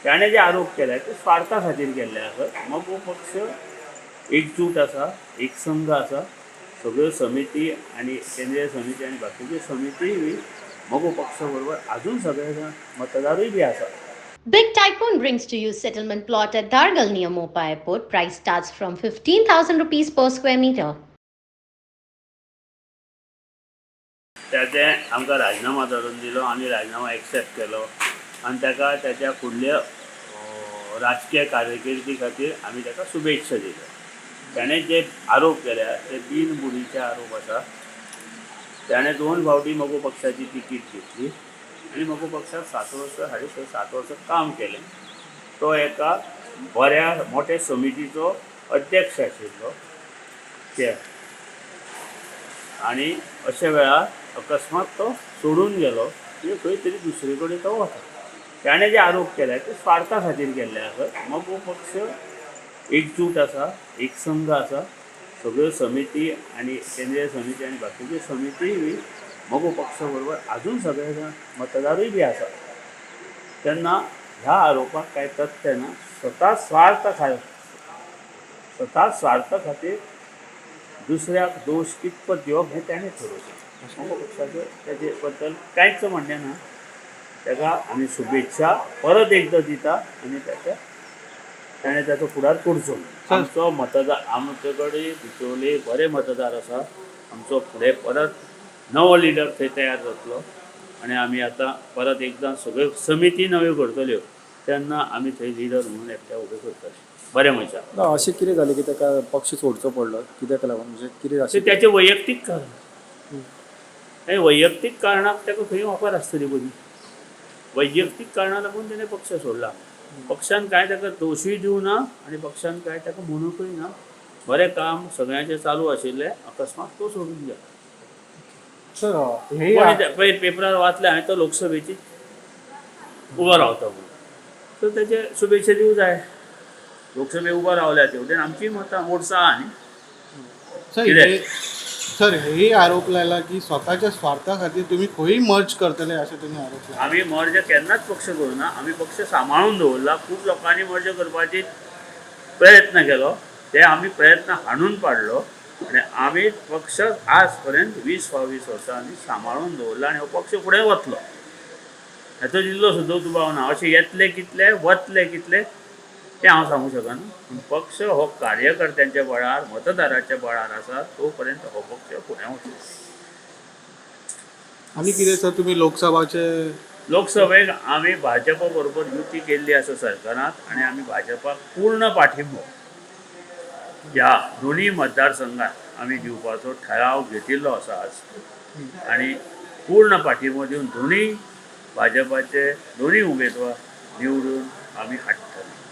त्याने जे आरोप केला ते स्वार्था खातीर केल्ले आसत. मगो पक्ष एकजूट आसा, एकसंघ आसा. सगळ्यो समिती आणि केंद्रीय समिती आणि बाकीच्यो समितीय बी मगो पक्षा बरोबर अजून सगळे जण मतदारूय बी आसा. Big Tycoon brings to you settlement plot at Dargal near Mopa Airport. Price starts from 15,000 rupees per square meter. त्याचे आमकां राजिनामा धाडून दिलो. आमी राजिनामा एक्सेप्ट केलो आनी ताका त्याच्या फुडल्या राजकीय कारकिर्दी खातीर आमी ताका शुभेच्छा दिल्यो. त्याने जे आरोप केल्या ते बिनबुडीचे आरोप आसा. त्याने 2 फावटी मगो पक्षाची तिकीट घेतली आणि मगो पक्षात 7 वर्स 7.5 वर्स काम केलें. तो एका बऱ्या मोठ्या समितीचो अध्यक्ष आशिल्लो ते आणि अशा वेळार अकस्मात तो सोडून गेलो की खंय तरी दुसरे कडेन तो वता. त्याने जे आरोप केले ते स्वार्था खातीर केल्ले आसत. मगो पक्ष एकजूट आसा, एकसंघ आसा. सगळ्यो समिती आणि केंद्रीय समिती आणि बाकीच्यो समितीय बी मगो पक्षा बरोबर अजून सगळे जण मतदारूय बी आसा. तेन्ना ह्या आरोपाक कांय तथ्य ना. स्वता स्वार्थ खातीर दुसऱ्याक दोश कितपत दिवप हें ताणें ठरवचें. मगो पक्षाचें तेजे बद्दल कांयच म्हणणें ना. ताका आमी शुभेच्छा परत एकदां दिता आनी ताणें ताचो फुडार करचो. आमचो मतदार आमचे कडेन बिचोले बरे मतदार आसा. आमचो फुडें परत नवो लिडर थंय तयार जातलो आनी आमी आतां परत एकदां सगळ्यो समिती नव्यो करतल्यो तेन्ना आमी थंय लिडर म्हणून एकट्या उबे करतले. बरें मनशां. ना अशें कितें जालें की ताका पक्ष सोडचो पडलो कित्याक लागून म्हणजे कितें ते अशें त्याचे वैयक्तीक कारण. हे वैयक्तीक कारणाक ताका खंय ऑफर आसतली बरी. वैयक्तीक कारणाक लागून ताणें पक्ष सोडला. पक्षान कांय ताका दोशूय दिवं ना आनी पक्षान कांय ताका म्हणूकय ना. बरें काम सगळ्यांचें चालू आशिल्लें अकस्मात तो सोडून गेलो. सर पळय पेपरार वाचलें हांवें तो लोकसभेची उबो रावता म्हणून. सो तेजे शुभेच्छा दिवं जाय. लोकसभेक उबो रावल्या तेवटेन आमचीय मतां मोडसा आहा न्ही. सर हे आरोप लायला की स्वतःच्या स्वार्था खातीर तुम्ही खंय मर्ज करतले अशें तुम्ही आरोप लायला. आमी मर्ज केन्नाच पक्ष करूना. आमी पक्ष सांबाळून दवरला. खूब लोकांनी मर्ज करपाची प्रयत्न केलो. ते आमी प्रयत्न हाणून पाडलो आनी आमी पक्ष आज पर्यंत 20-22 वर्सां आमी सांबाळून दवरला आनी हो पक्ष फुडें वतलो. हाचो जिल्लो सुद्दां दुबाव ना. अशें येतले कितले वतले कितले तें हांव सांगूंक शकना. पूण पक्ष हो कार्यकर्त्यांच्या बळार मतदाराच्या बळार आसा तो पर्यंत हो पक्ष फुडें वतलो. आनी कितें सर तुम्ही लोकसभेक आमी भाजपा बरोबर युती केल्ली आसा सरकारांत आनी आमी भाजपाक पूर्ण पाठिंबो ह्या दोनूय मतदारसंघात आमी दिवपाचो ठराव घेतिल्लो आसा आज आनी पूर्ण पाठिंबो दिवन दोनूय भाजपाचे दोनूय उमेदवार निवडून आमी हाडटले.